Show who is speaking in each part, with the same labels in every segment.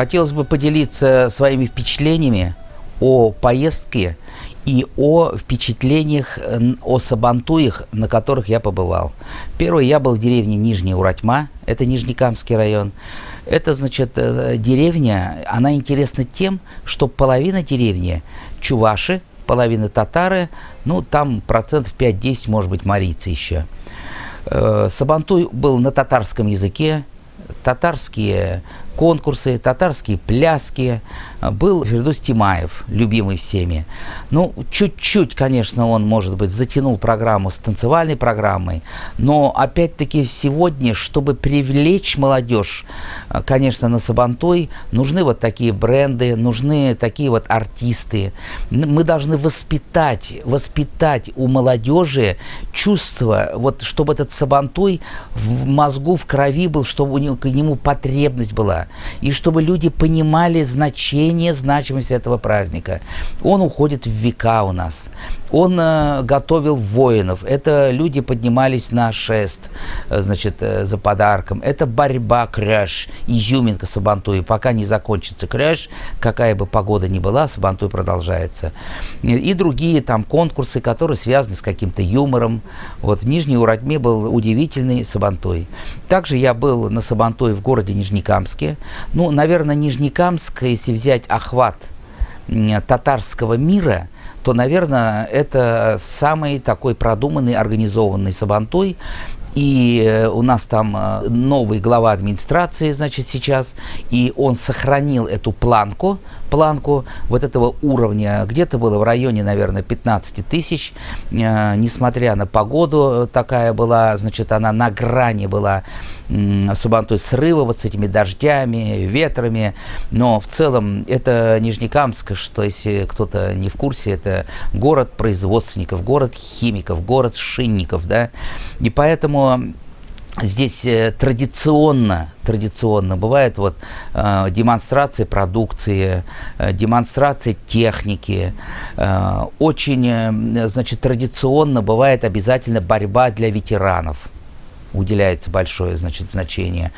Speaker 1: Хотелось бы поделиться своими впечатлениями о поездке и о впечатлениях о сабантуях, на которых я побывал. Первый, я был в деревне Нижняя Уратьма, это Нижнекамский район. Это, значит, деревня, она интересна тем, что половина деревни чуваши, половина татары, ну, там процентов 5-10, может быть, марийцы еще. Сабантуй был на татарском языке, татарские конкурсы, татарские пляски. Был Фирдус Тимаев, любимый всеми. Ну, чуть-чуть, конечно, он, может быть, затянул программу с танцевальной программой, но, опять-таки, сегодня, чтобы привлечь молодежь, конечно, на Сабантуй, нужны вот такие бренды, нужны такие вот артисты. Мы должны воспитать у молодежи чувство, вот, чтобы этот Сабантуй в мозгу, в крови был, чтобы к нему потребность была. И чтобы люди понимали значимость этого праздника. Он уходит в века у нас. Он готовил воинов. Это люди поднимались на шест, значит, за подарком. Это борьба, кряж, изюминка Сабантуя. Пока не закончится кряж, какая бы погода ни была, Сабантуй продолжается. И другие там конкурсы, которые связаны с каким-то юмором. Вот в Нижней Уратьме был удивительный Сабантуй. Также я был на Сабантуе в городе Нижнекамске. Ну, наверное, Нижнекамск, если взять охват татарского мира, то, наверное, это самый такой продуманный, организованный Сабантуй. И у нас там новый глава администрации, значит, сейчас, и он сохранил эту планку вот этого уровня. Где-то было в районе, наверное, 15 тысяч, несмотря на погоду такая была, значит, она на грани была Сабантуй срыва вот с этими дождями, ветрами, но в целом это Нижнекамск, что если кто-то не в курсе, это город производственников, город химиков, город шинников, да, и поэтому здесь традиционно бывает вот демонстрация продукции, демонстрация техники. Очень, значит, традиционно бывает обязательно борьба для ветеранов. Уделяется большое, значит, значение.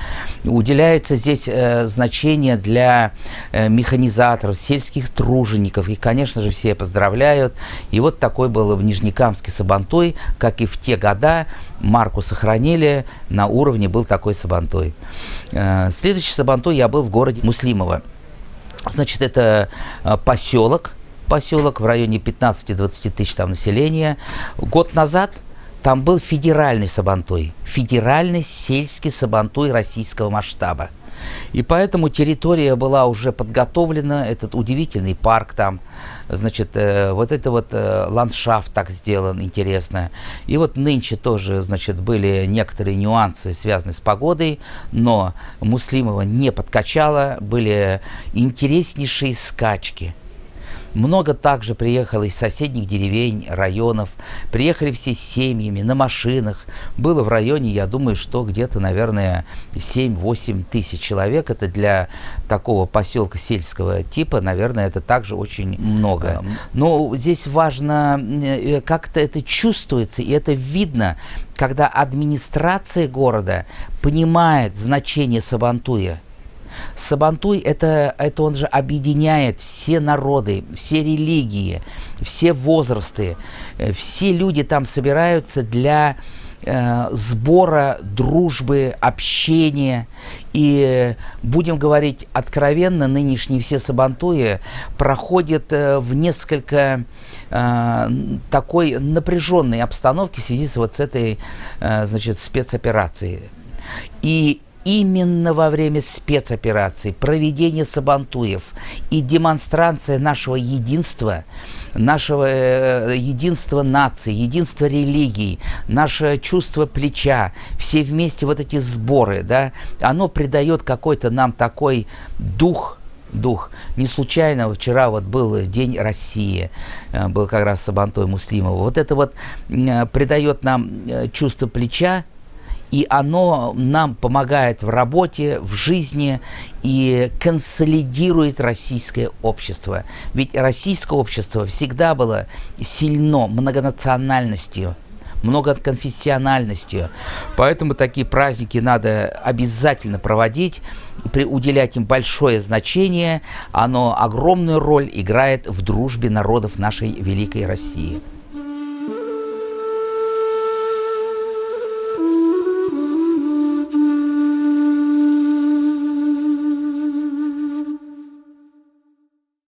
Speaker 1: Уделяется здесь значение для механизаторов, сельских тружеников. И, конечно же, все поздравляют. И вот такой был в Нижнекамске Сабантуй, как и в те года. Марку сохранили, на уровне был такой Сабантуй. Следующий Сабантуй я был в городе Муслимово. Значит, это поселок в районе 15-20 тысяч там населения. Год назад там был федеральный Сабантуй, федеральный сельский Сабантуй российского масштаба. И поэтому территория была уже подготовлена, этот удивительный парк там, значит, вот это вот ландшафт так сделан, интересно. И вот нынче тоже, значит, были некоторые нюансы, связанные с погодой, но Муслимово не подкачало, были интереснейшие скачки. Много также приехало из соседних деревень, районов. Приехали все с семьями, на машинах. Было в районе, я думаю, что где-то, наверное, 7-8 тысяч человек. Это для такого поселка сельского типа, наверное, это также очень много. Но здесь важно, как-то это чувствуется, и это видно, когда администрация города понимает значение Сабантуя. Сабантуй это он же объединяет все народы, все религии, все возрасты. Все люди там собираются для сбора, дружбы, общения. И будем говорить откровенно, нынешние все Сабантуи проходят в несколько такой напряженной обстановке в связи с вот с этой, значит, спецоперацией. И именно во время спецоперации, проведения Сабантуев и демонстрация нашего единства наций, единства религий, наше чувство плеча, все вместе вот эти сборы, да, оно придает какой-то нам такой дух. Не случайно вчера вот был День России, был как раз Сабантуй Муслимова. Вот это вот придает нам чувство плеча, и оно нам помогает в работе, в жизни и консолидирует российское общество. Ведь российское общество всегда было сильно многонациональностью. многоконфессиональностью. Поэтому такие праздники надо обязательно проводить, уделять им большое значение. Оно огромную роль играет в дружбе народов нашей великой России.